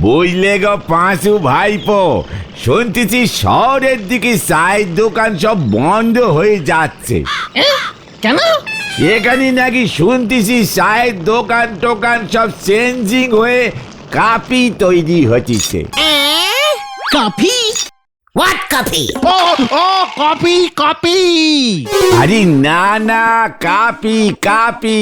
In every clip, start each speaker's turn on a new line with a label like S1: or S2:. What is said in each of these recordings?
S1: বুঝলে গো পাঁচু ভাইপো, শুনতেছি শহরের দিকে চায়ের দোকান সব বন্ধ হয়ে যাচ্ছে।
S2: কেন?
S1: এখানে নাকি শুনতেছি চায়ের দোকান টোকান সব চেঞ্জিং হয়ে কাপি তৈরি হচ্ছে।
S2: কফি?
S3: What coffee?
S2: ও ও কফি কফি।
S1: আরে না না, কাপি কাপি।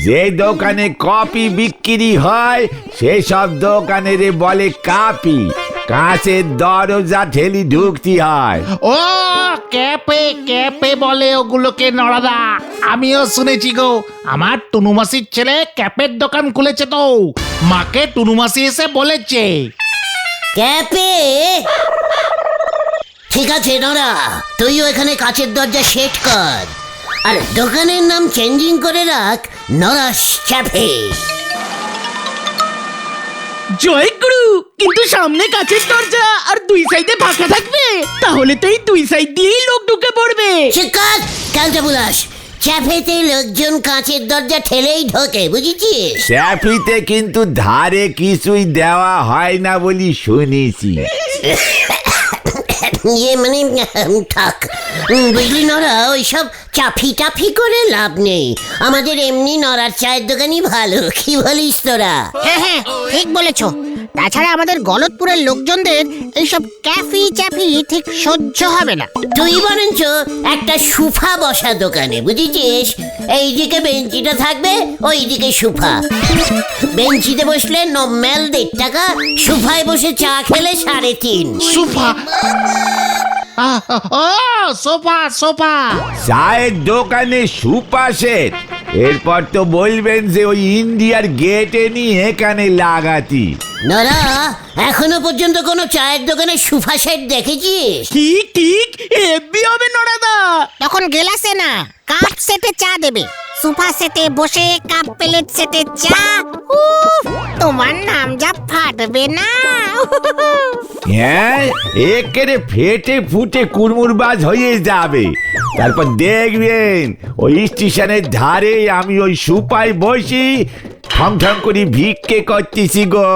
S1: যে দোকানে কফি বিক্রি হয় সেসব দোকানের বলে কাপি। কাঁচের দরজা ঠেলি ঢুকতে হয়।
S2: ও ক্যাপে ক্যাপে বলে ওগুলোকে নড়াদা। আমিও শুনেছি গো, আমার টুনুমাসির ছেলে ক্যাপের দোকান খুলেছে তো, মাকে টুনুমাসি এসে বলেছে।
S3: ক্যাপে? ঠিক আছে নোরা, তুইও এখানে কাচের দরজা সেট কর, আর দোকানের নাম চেঞ্জিং করে রাখ নরাস ক্যাফে।
S4: জয় গুরু, কিন্তু সামনে কাছের দরজা আর দুই সাইডে ফাঁকা থাকবে, তাহলে তো এই দুই সাইড দিয়েই লোক ঢুকে পড়বে।
S3: শিক্ষক ক্যালটা বুলাস, ক্যাফেতে লোকজন কাঁচের দরজা ঠেলেই ঢোকে, বুঝেছিস?
S1: ক্যাফিতে কিন্তু ধারে কিছুই দেওয়া হয় না বলি শুনেছি।
S3: ইয়ে মানে থাক, বুঝলি নরা, ওইসব চাফি টাফি করে লাভ নেই। আমাদের এমনি নরার চায়ের দোকানই ভালো, কি বলিস তোরা?
S5: হ্যাঁ হ্যাঁ, ঠিক বলেছো। তাছাড়া আমাদের গলতপুরের লোকজনদের এইসব ক্যাফি চ্যাফি ঠিক সহ্য হবে না।
S3: তুই বরঞ্চ একটা সুফা বসা দোকানে, বুঝেছিস? এইদিকে বেঞ্চিটা থাকবে, ওইদিকে সুফা। বেঞ্চিতে বসলে নর্মাল 1.5 টাকা, সুফায় বসে চা খেলে 3.5।
S2: সোফা? ও সোফা সোফা।
S1: চায়ের দোকানে সুপা সেট, এরপর তো বলবেন যে ওই ইন্ডিয়ার গেটে নিয়ে এখানে লাগাতি।
S3: নরা, এখনো পর্যন্ত কোনো চায়ের দোকানে সুফা সেট দেখেছিস?
S4: ঠিক ঠিক, হেব্বি হবে নড়াদা।
S5: তখন গেলাসে না, কাপ সেটে চা দেবে। সোফা সেটে বসে কাপ প্লেট সেটে চা। উফ, তোমার নাম যা ফাটবে না।
S1: হ্যাঁ, একেরে ফেটে ফুটে কুড়মুড়বাজ হয়ে যাবে। তারপর দেখবেন ওই স্টেশনের ধারে আমি ওই সুপায় বসি ঠং ঠং করে ভিক্ষে করতেছি গো।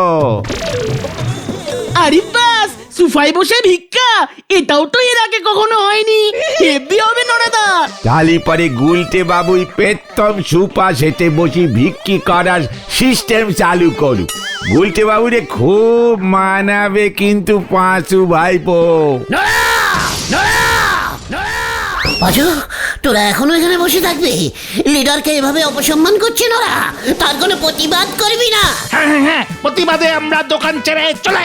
S4: আরে বাস, সুফাই বসে ভিক্ষা, এটাও তো এর আগে কখনো হয়নি। হেব্বি হবে নড়াদা।
S1: তাহলে পরে গুলটে বাবুই পেতম সুপা সেটে বসি ভিক্ষি করার সিস্টেম চালু করুক। গুলটে বাবুরে খুব মানাবে কিন্তু পাঁচু ভাইপো।
S3: পাঁচু, তোরা এখনো এখানে বসে থাকবি? লিডারকে এভাবে অপসম্মান করছে নরা, তার কোনো প্রতিবাদ করবি না?
S2: হ্যাঁ হ্যাঁ হ্যাঁ, প্রতিবাদে আমরা দোকান ছেড়ে চলে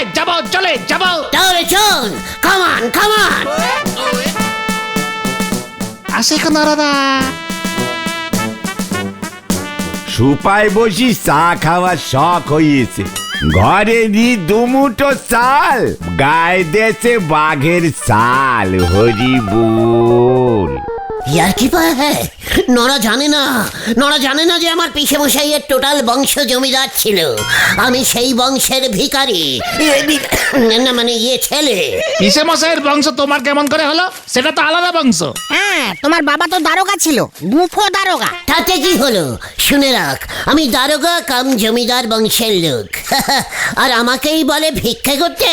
S2: যাব।
S3: তাহলে চল, কামান কামান।
S2: আসে কেন দাদা?
S1: সুপায় বসি চা খাওয়ার শখ হয়েছে। ঘরে নি দুমুটো চাল, গায়ে দেছে বাঘের চাল। হরি বল।
S3: ইয়ার কি পায়? হ্যাঁ, নরা জানে না যে আমার পিসে মশাইয়ের টোটাল বংশ জমিদার ছিল। আমি সেই বংশের ভিখারি, না মানে ছেলে।
S2: পিসে মশাইয়ের বংশ তোমার কেমন করে হলো? সেটা তো আলাদা বংশ।
S5: হ্যাঁ, তোমার বাবা তো দারোগা ছিল, বুফো দারোগা।
S3: তাতে কি হলো? শুনে রাখ, আমি দারোগা কাম জমিদার বংশের লোক। আর আমাকেই বলে ভিক্ষা করতে।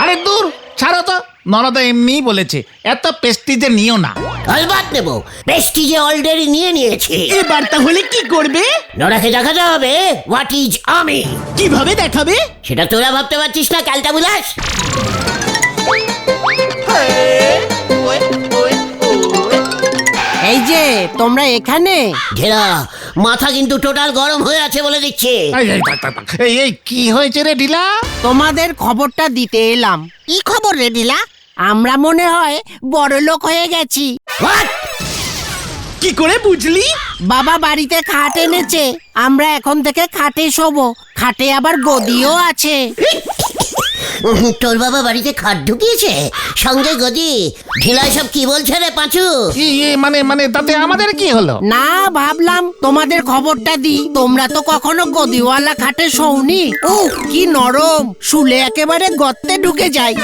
S2: আরে দূর, ছাড়ো তো। নরদা এমনিই বলেছে, এত পেস্টিজে নিও না।
S3: আলবাত নেব, প্রেস্টিজে অলরেডি নিয়েছি।
S4: এবার তাহলে কি করবে?
S3: নরাকে দেখাতে হবে হোয়াট ইজ আমি।
S4: কিভাবে দেখাবে?
S3: সেটা তোরা ভাবতে পারছিস না ক্যালটা বুলাস?
S5: এই যে তোমরা এখানে।
S3: ঘেরা মাথা কিন্তু টোটাল গরম হয়ে আছে বলে দিচ্ছে।
S2: এই কি হয়েছে রে ঢিলা?
S5: তোমাদের খবরটা দিতে এলাম। কি খবর রে ঢিলা? আমরা মনে হয় বড় লোক হয়ে গেছি।
S3: What?
S4: কি করে বুঝলি?
S5: বাবা বাড়িতে খাট এনেছে, আমরা এখন থেকে খাটে শোবো। খাটে আবার গদিও আছে।
S3: তোর বাবা বাড়িতে খাট ঢুকিয়েছে, সঙ্গে গদি? ঢিলা সব কি বলছে রে পাঁচু?
S2: মানে তাতে আমাদের কি হলো?
S5: না, ভাবলাম তোমাদের খবরটা দি। তোমরা তো কখনো গদিওয়ালা খাটে শোওনি। উফ, কি নরম, শুলে একেবারে গর্তে ঢুকে যায়।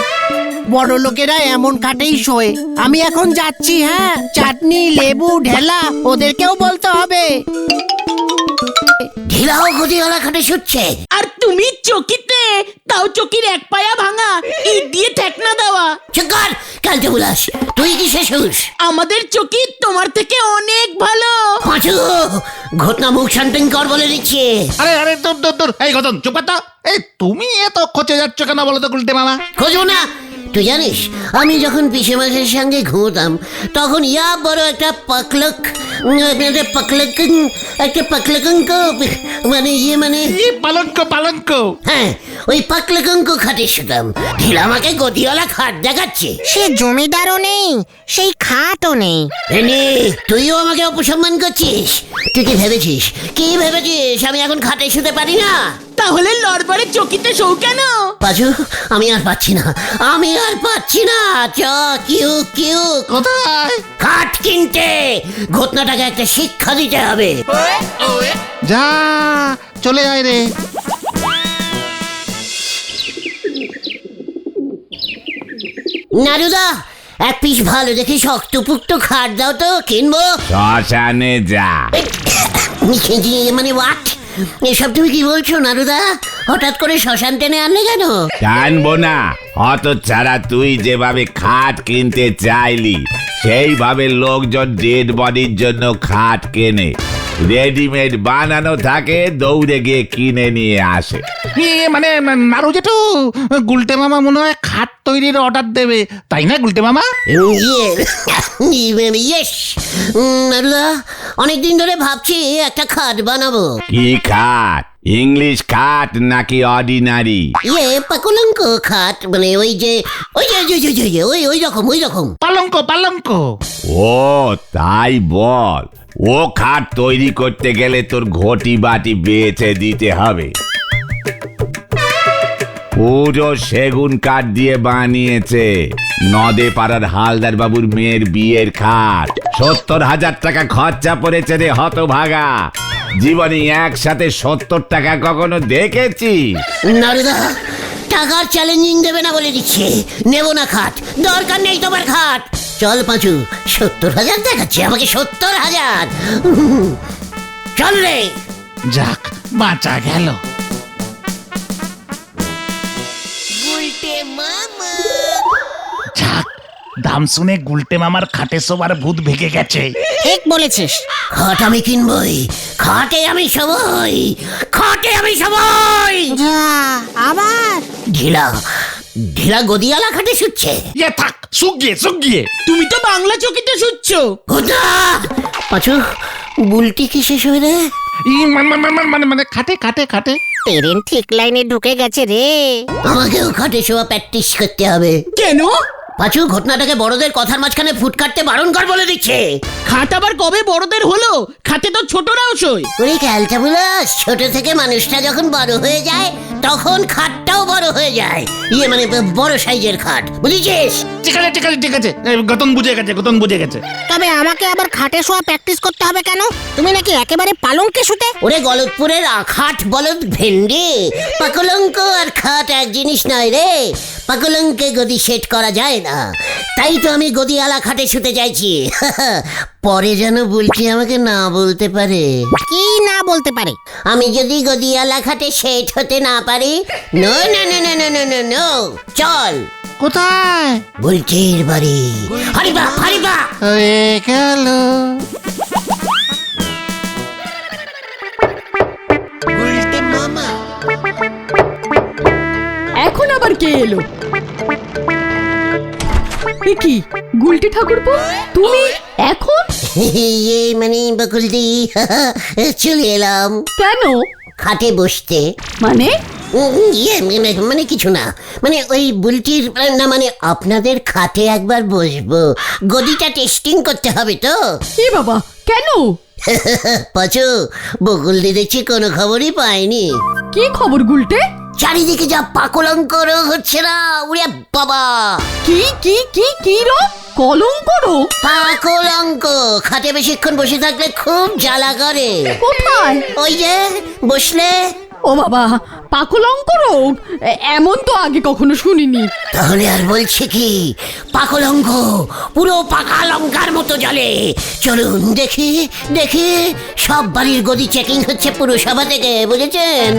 S5: বড় লোকেরা এমন খাটেই শোয়। আমি এখন যাচ্ছি। হ্যাঁ, চাটনি, লেবু, ঢেলা ওদেরকেও বলতে হবে।
S3: ঢিলাও গদিওয়ালা খাটে শুচ্ছে?
S4: আর তুমি চকিতে, তাও চকির এক পায়া ভাঙা, ইট দিয়ে ঠেকনা দেওয়া।
S3: চুকার কালকে বুলাস, তুই কি শেষ?
S4: আমাদের চকি তোমার থেকে অনেক ভালো।
S3: পাঁচু, ঘটনা মুখ শান্তিং কর বলে দিচ্ছে।
S2: আরে আরে তোর তোর তোর এই গতন চুপ কর তো। এই তুমি এত খচে যাচ্ছ কেন বলো তো গুলটে মামা?
S3: খোঁজো না। তুই জানিস আমি যখন পিসে মাসের সঙ্গে ঘুমতাম তখন ইয়া বড় একটা পাকলক মানে মানে
S2: এই পালঙ্ক পালঙ্ক।
S3: হ্যাঁ, ওই পাকলকঙ্ক খাটে শুতাম। ঢিলা আমাকে গদিওয়ালা খাট দেখাচ্ছে।
S5: সে জমিদারও নেই, সেই খাটও নেই।
S3: এনে তুইও আমাকে অপসম্মান করছিস। তুই কি ভেবেছিস আমি এখন খাটে শুতে পারি না?
S4: তাহলে লড়বারে চকিতে শো কেন?
S3: পাঁচু, আমি আর পাচ্ছি না। চ কিউ কিউ
S2: কোথায়?
S3: খাট কিনতে। ঘটনাটাকে একটা শিক্ষা দিতে হবে।
S2: যা চলে আয় রে।
S3: নারুদা, এক পিস ভালো দেখে শক্তপুক্ত খাট দাও তো, কিনবো।
S1: শ্মশানে যা।
S3: মানে হোয়াট? এসব তুমি কি বলছো নারুদা? হঠাৎ করে শ্মশান টেনে আনলে কেন?
S1: জানবো না, অত ছাড়া তুই যেভাবে খাট কিনতে চাইলি সেইভাবে লোকজন ডেড বডির জন্য খাট কেনে। রেডিমেড বানানো থাকে, দৌড়ে গিয়ে কিনে নিয়ে আসে।
S2: মানে নাড়ু জেঠু, গুলটে মামা মনে হয় খাট তৈরির অর্ডার দেবে, তাই না গুলটে মামা?
S3: ইয়েস নারুদা, অনেকদিন ধরে ভাবছি একটা খাট বানাবো।
S1: কি খাট? ইংলিশ খাট নাকি অর্ডিনারি?
S3: পাকুলঙ্ক খাট, মানে ওই যে ওই রকম।
S2: পালঙ্ক পালঙ্ক।
S1: ও তাই বল। ও খাট তৈরি করতে গেলে তোর ঘটি বাটি বেচে দিতে হবে। পুরো সেগুন কাঠ দিয়ে বানিয়েছে। নদে পাড়ার হালদার বাবুর মেয়ের বিয়ের খাট। 70,000 টাকা খরচা পড়েছে রে হতভাগা। জীবনে একসাথে 70 টাকা কখনো দেখেছিস?
S3: নারুদা, টাকার চ্যালেঞ্জিং দেবে না বলে দিচ্ছে। নেব না খাট, দরকার নেই তোমার খাট। চল পাঁচু, 70,000 দেখাচ্ছে আমাকে, 70,000। চল রে।
S2: যাক বাঁচা গেল। যাক, দাম শুনে গুলটে মামার খাটে সবার ভূত ভেঙে গেছে।
S5: ঠিক বলেছিস।
S3: খাট আমি কিনবই, খাটে আমি সবই।
S5: যা, আবার
S3: ঢিলা গদিয়ালা খাটে শুচ্ছে।
S2: ইয়ে থাক, শুকিয়ে।
S4: তুমি তো বাংলা চকিতে শুচ্ছো।
S3: ঘটনা পাঁচু, বুলটি কি শেষ হয়ে রে?
S2: মানে খাটে।
S5: ট্রেন ঠিক লাইনে ঢুকে গেছে রে।
S3: আমাকেও খাটে শোয়া প্র্যাকটিস করতে হবে।
S4: কেন?
S3: পাঁচু, ঘটনাটাকে বড়দের কথার মাঝখানে ফুট কাটতে বারণ কর বলে দিচ্ছে।
S4: খাট আবার কবে বড়দের হলো? খাটে তো ছোটরাও শোয়।
S3: ওরে ক্যালটা বুলাস, ছোট থেকে মানুষটা যখন বড় হয়ে যায় তখন খাটটাও বড় হয়ে যায়। মানে বড় সাইজের খাট, বুঝেছিস?
S2: ঠিক আছে। গতন বুঝে গেছে।
S5: তবে আমাকে আবার খাটে শোয়া প্র্যাকটিস করতে হবে কেন? তুমি নাকি একেবারে পালঙ্কে শুতে?
S3: ওরে গলতপুরের খাট বলদ ভেন্ডি, পাকলঙ্ক আর খাট এক জিনিস নয় রে। পাকলঙ্কে গদি সেট করা যায় না, তাই তো আমি গদিওয়ালা খাটে শুতে চাইছি। পরে যেন বুলটি আমাকে না বলতে পারে।
S5: কি না বলতে পারে?
S3: আমি যদি গদিওয়ালা খাটে সেট হতে না পারি, নো। চল।
S2: কোথায়?
S3: বুলটির বাড়ি। হারিবা
S2: হয়ে গেল।
S6: এখন আবার কে এলো? এ কি গুলটি ঠাকুরপো, তুমি এখন?
S3: মানে বকুলদি, চলে এলাম।
S6: কেন?
S3: খাটে বসতে।
S6: মানে?
S3: মানে কিছু না, মানে ওই বুলটির না, মানে আপনাদের খাটে একবার বসবো। গদিটা টেস্টিং করতে হবে তো।
S6: এ বাবা, কেন?
S3: পাচু, বকুলদি দেখছি কোনো খবরই পায়নি।
S6: কি খবর গুলটে?
S3: চারিদিকে যা পাকলঙ্ক রোগ হচ্ছে না, উড়ে বাবা।
S6: কি রো? কলঙ্ক রো?
S3: পাকলঙ্ক। খাটে বেশিক্ষণ বসে থাকলে খুব জ্বালা করে।
S6: কোথায়?
S3: ওই যে বসলে।
S6: ও বাবা, পাকলঙ্ক রোগ? এমন তো আগে কখনো শুনিনি।
S3: তাহলে আর বলছে কি, পাকলঙ্ক পুরো পাকা লঙ্কার মতো জলে। চলুন দেখি দেখি, সব বাড়ির গদি চেকিং হচ্ছে পুরসভা থেকে, বুঝেছেন?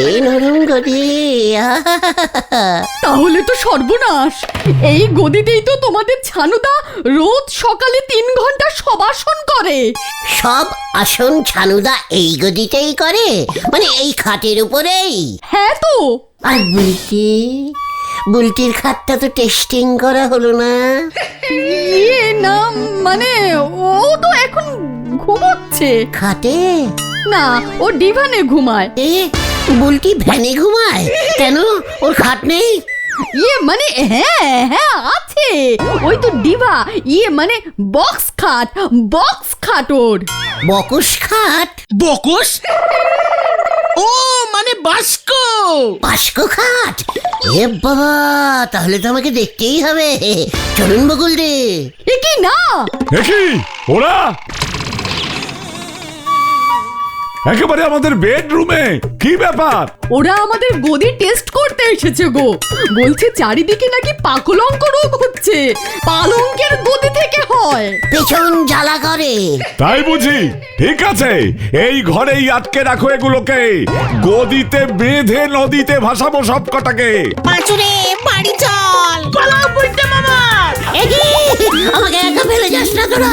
S3: এই নরম গদি,
S6: তাহলে তো সর্বনাশ। এই গদিতেই তো তোমাদের ছানুদা রোজ সকালে 3 ঘন্টা সবাসন করে।
S3: সব আসন ছানুদা এই গদিতেই করে? মানে এই খাটের উপরেই?
S6: হ্যাঁ তো।
S3: আর বুলটি, বুলটির খাটটা তো টেস্টিং করা হলো না।
S6: ইয়ে না, মানে ও তো এখন ঘুমোচ্ছে।
S3: খাটে
S6: না, ও ডিভানে ঘুমায়।
S3: এ, বুলটি ভ্যানে ঘুমায় কেন? ওর খাট নেই?
S6: ইয়ে মানে হ্যাঁ হ্যাঁ আছে, ওই তো ডিভা, ইয়ে মানে বক্স খাট ওর।
S3: বকুশ খাট?
S4: বকস? ও মানে বাস্কো।
S3: বাস্কো খাট? এ বাবা, তাহলে তো আমাকে দেখতেই হবে। চলুন বকুল দে।
S6: এ কি না,
S1: দেখি ওরা একেবারে আমাদের বেডরুমে, কি ব্যাপার?
S6: ওরা আমাদের গদি টেস্ট করতে এসেছে গো। বলছে চারিদিকে নাকি পাকলঙ্ক রোগ হচ্ছে, পালঙ্কের গদি থেকে হয়।
S3: পেছন জ্বালা করে।
S1: তাই বুঝি? ঠিক আছে, এই ঘরেই আটকে রাখো এগুলোকে, গদিতে বেঁধে নদীতে ভাসাবো সব কটাকে।
S5: পাঁচুরে বাড়ি চল।
S4: পালাও বুঝতে মামা।
S3: এগি, আমাকে একা ফেলে যাস না তোরা।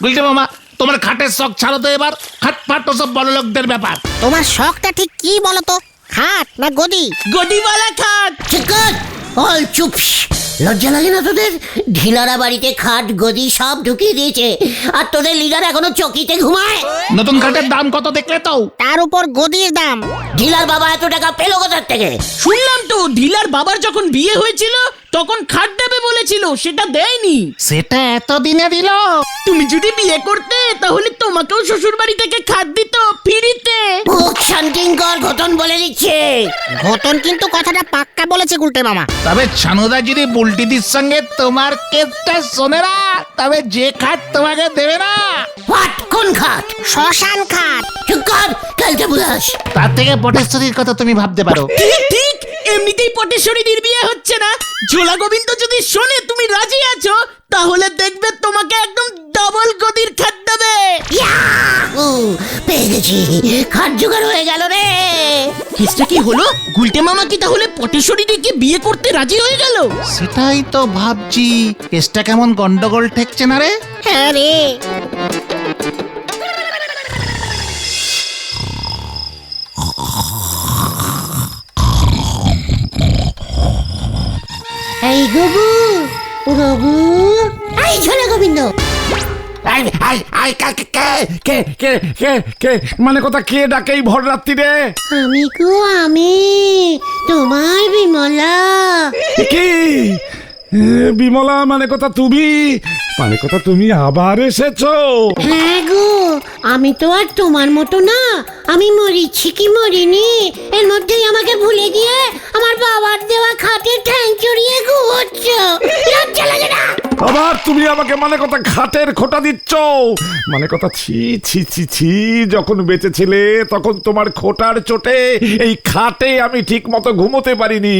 S2: বুঝলে মামা, তোমার খাটের শখ ছাড়ো তো এবার। খাট ফাট তো সব বড় লোকদের ব্যাপার।
S5: তোমার শখটা ঠিক কি বলো তো, খাট না গদি?
S4: গদিওয়ালা খাট।
S3: ঠিক আছে, অল চুপ। লজ্জা লাগে না তোদের? ঢিলারা বাড়িতে খাট গদি সব ঢুকিয়ে দিয়েছে, আর তোদের লিডার এখনো চকিতে ঘুমায়।
S2: নতুন খাটের দাম কত দেখলে তো?
S5: তার উপর গদির দাম।
S3: ঢিলার বাবা এত টাকা পেলো কোথার থেকে?
S4: শুনলাম তো ঢিলার বাবার যখন বিয়ে হয়েছিল তখন খাট দেবে বলেছিল, সেটা দেয়নি।
S2: সেটা এতদিনে দিল?
S4: তুমি যদি বিয়ে করতে তাহলে তোমাকেও শ্বশুর বাড়ি থেকে খাট দিত ফ্রিতে।
S3: মুখ শান্তিং কর, ঘটন বলে দিচ্ছে।
S5: ঘটন কিন্তু কথাটা পাক্কা বলেছে গুলটে মামা।
S2: তবে ছানুদা যদি বুলটিদির সঙ্গে তোমার কেসটা শোনে না, তবে যে খাট তোমাকে দেবে না।
S3: হোয়াট? কোন খাট?
S5: শ্মশান খাট।
S3: চুপ কর, কালকে বুঝাস।
S2: তার থেকে পটেশ্বরীর কথা তুমি ভাবতে পারো।
S4: ঠিক ঠিক, এমনিতেই পটেশ্বরীর বিয়ে হচ্ছে না, ঝোলা গোবিন্দ যদি শোনে তুমি রাজি আছো, তাহলে দেখবে তোমাকে একদম ডাবল গদির খাট দেবে।
S3: ইয়াহু! পেয়ে গেছি, খাট জোগাড় হয়ে গেল রে।
S4: কেসটা কি হলো? গুলটে মামা কি তাহলে পটেশ্বরীকে বিয়ে করতে রাজি হয়ে গেল?
S2: সেটাই তো ভাবছি, কেসটা কেমন গন্ডগোল ঠেকছে না রে?
S5: হ্যাঁ রে।
S3: এই গবু, গবু, এই ঝোলা গোবিন্দ।
S1: মানে কথা, কে ডাকে এই ভর রাত্রি রে?
S3: আমি গো, আমি তোমার বিমলা।
S1: কি বিমলা? মানে কথা তুমি, মানে কথা তুমি আবার এসেছো?
S3: হ্যাঁ গো, আমি তো আর তোমার মতো না। আমি মরিছি কি মরিনি, এর মধ্যেই আমাকে ভুলে গিয়ে আমার বাবার দেওয়া খাটে ঠ্যাং চড়িয়ে ঘুমোচ্ছ। লজ্জা লাগে না?
S1: আবার তুমি আমাকে মানে কথা খাটের খোটা দিচ্ছ? মানে কথা, ছি ছি ছি ছি, যখন বেঁচে ছিলে তখন তোমার খোটার চোটে এই খাটে আমি ঠিক মতো ঘুমোতে পারিনি।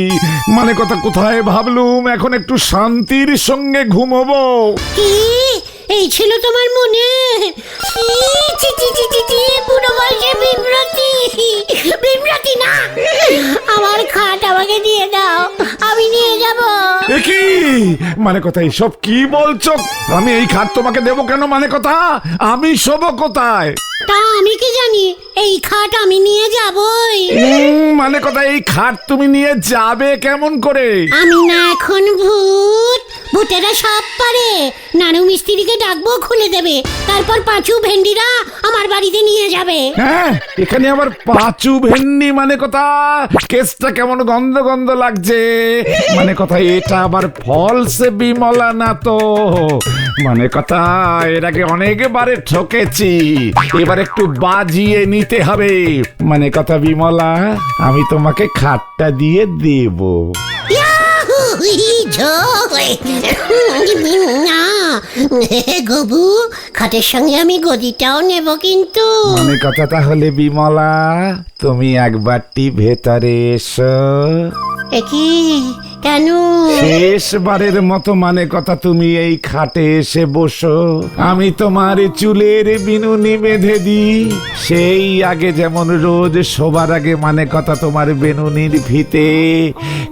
S1: মানে কথা, কোথায় ভাবলুম এখন একটু শান্তির সঙ্গে ঘুমোবো।
S3: কি এই ছিল তোমার মনে? ছি ছি ছি ছি ছি ছি, পুরো বয়সে বিভ্রাতি। বিভ্রাতি না, আমার খাট আমাকে দিয়ে দাও, আমি নিয়ে যাব।
S1: এ কি মানে কথা, এসব কি বলছো? আমি এই খাট তোমাকে দেবো কেন? মানে কথা, আমি শোবো কোথায়?
S3: তা আমি কি জানি, এই খাট আমি নিয়ে যাবই।
S1: মানে কথা, এই খাট তুমি নিয়ে যাবে কেমন করে?
S3: আমি না এখন ভূত, ভূতেরা সব পারে। নানু মিস্ত্রিকে ডাকবো, খুলে দেবে, তারপর পাঁচু ভেন্ডিরা আমার বাড়িতে নিয়ে যাবে।
S1: হ্যাঁ, এখানে আবার পাঁচু ভেন্ডি? মানে কথা, কেসটা কেমন গন্ধ গন্ধ লাগছে। মানে কথা, এটা আবার ফলস বিমলা না তো? মানে কথা, এর আগে অনেকবারে ঠকেছি, এবার একটু বাজিয়ে নিতে হবে। মানে কথা বিমলা, আমি তোমাকে খাটটা দিয়ে দেব।
S3: ইয়াহু, জয়। না, গবু, খাটের সঙ্গে আমি গদিটাও নেব কিন্তু।
S1: মানে কথা তাহলে বিমলা, তুমি একবারটি ভেতরে এসো।
S3: কি কেন?
S1: শেষবারের মতো মানে কথা তুমি এই খাটে এসে বসো। আমি তোমার চুলের বিনুনি বেঁধে দিই, সেই আগে যেমন রোজ শোবার আগে মানে কথা তোমার বেনুনির ফিতে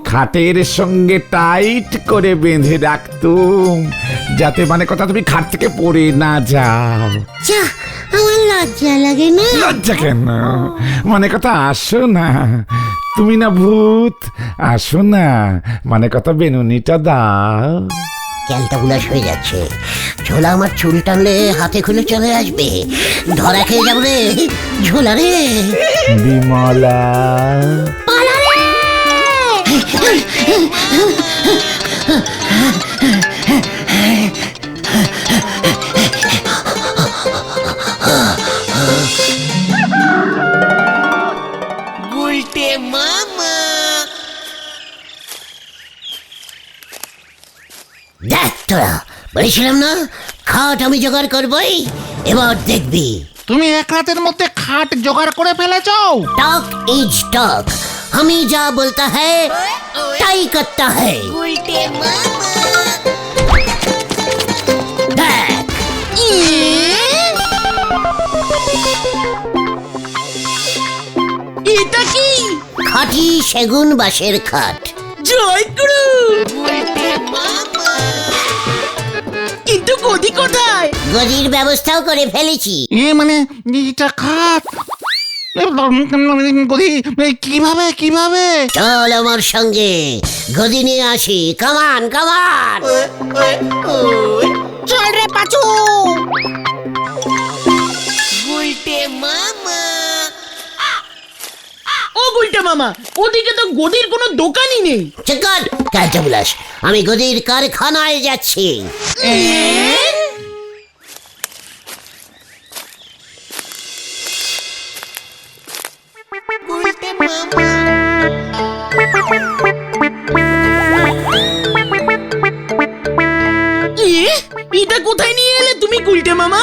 S1: খাটের সঙ্গে টাইট করে বেঁধে রাখতুম, যাতে মানে কথা তুমি খাট থেকে পড়ে না যাও।
S3: যা, আমার লজ্জা লাগে না।
S1: লজ্জা কেন? মানে কথা আসো না, তুমি না ভূত, আসো না, মানে কথা বেনুনিটা দাও।
S3: ক্যালটা বুলাস হয়ে যাচ্ছে। ঝোলা আমার চুল টানলে হাতে খুলে চলে আসবে। ধরা খেয়ে যাবো রে ঝোলা রে।
S1: বিমলা,
S3: পালা রে! দেখ তোরা, বলেছিলাম না খাট আমি জোগাড় করবই। এবার দেখবি।
S2: তুমি এক রাতের মধ্যে খাট জোগাড় করে ফেলেছো?
S3: टॉक इज टॉक, हमी जा बोलता है ताई करता है। देख,
S4: এটা কি?
S3: খাঁটি সেগুন বাঁশের খাট।
S4: জয় গুরু। কিন্তু গদি কোথায়?
S3: গদির ব্যবস্থাও করে ফেলেছি।
S2: মানে এটা খাট গদি, কিভাবে কিভাবে?
S3: চল আমার সঙ্গে, গদি নিয়ে আসি। কামান কামান।
S5: চল রে পাচু।
S4: ও গুলটে মামা, ওদিকে তো গদির কোনো দোকানই নেই।
S3: চকর কালটা বুলাস, আমি গদির কারখানায় যাচ্ছি।
S4: এটা কোথায় নিয়ে এলে তুমি গুলটে মামা?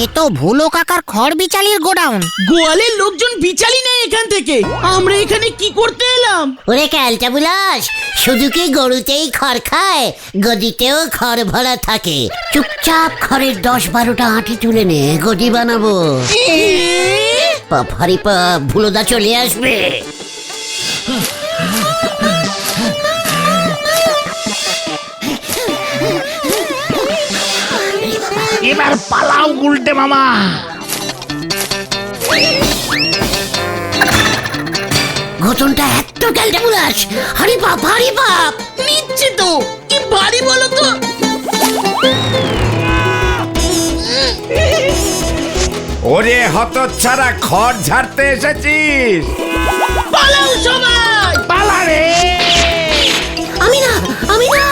S5: এ তো ভুলো কাকার খড় বিচালির গোডাউন।
S4: গোয়ালের লোকজন বিচালি নেই এখান থেকে। আমরা এখানে কি করতে এলাম?
S3: ওরে ক্যালটা বুলাস, শুধু কি গরুতেই খড় খায়, গদিতেও খড় ভরা থাকে। চুপচাপ খড়ের 10-12টা আঁটি তুলে নে, গদি বানাবো। পাপ হারি পাপ, ভুলোদা চলে আসবে।
S2: এবার পালাও গুলটে মামা।
S3: ঘটনটা এত ক্যালটা বুলাস, হারি পাপ হারি পাপ।
S4: নিচ্ছে তো, কি বাড়ি বলো তো?
S1: ওরে হতচ্ছাড়া, খড় ঝাড়তে এসেছিস?
S4: পালাও সবাই,
S2: পালা রে।
S3: আমি না, আমি না।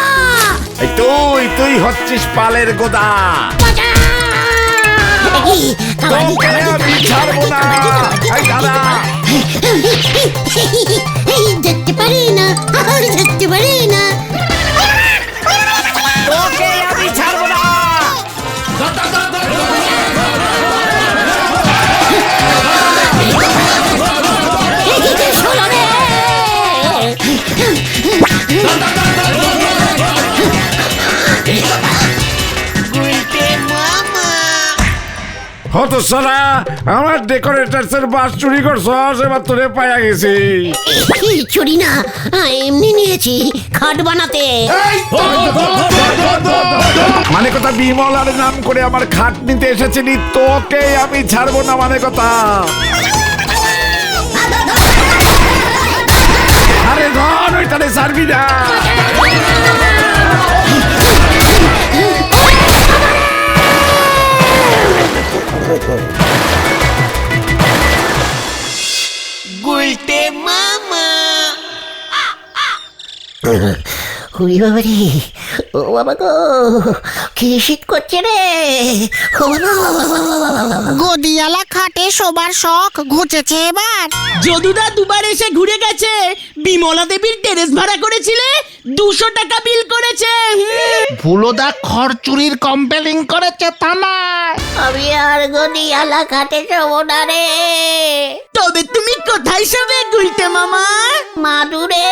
S1: এই তুই হচ্ছিস পালের গোদা।
S3: এই, কাবাডি,
S1: তোকে
S3: কাবাডি,
S1: আমি ছাড়বো না। এই দাঁড়া।
S3: এই, দেখতে পারি না, দেখতে পারি না।
S1: তোকে আমি ছাড়বো না।
S3: শোনো রে।
S1: হতচ্ছাড়া, আমার ডেকোরেটার্সের বাস চুরি করছস, এবার তোরে পাইয়া গেছি।
S3: চুরি না, এমনি নিয়েছি খাট বানাতে।
S1: মানে কথা বিমলার নাম করে আমার খাট নিতে এসেছিলি, তোকে আমি ছাড়বো না। মানে কথা, আরে ধর ওইটারে ছাড়বি না।
S3: হুই বাবা রে, ও বাবা গো, কি শীত করছে রে।
S5: গদিওয়ালা খাটে শোবার শখ ঘুচেছে এবার।
S4: যদুদা দুবার এসে ঘুরে গেছে। বিমলা দেবীর টেরেস ভাড়া করেছিলে, 200 টাকা বিল করেছে।
S2: ভুলোদা খরচুরির কম্পেলিং করেছে থানায়।
S3: আমি আর গদিওয়ালা খাটে শোবো না রে।
S4: তবে তুমি কোথায় শোবে গুলটে মামা?
S3: মাদুরে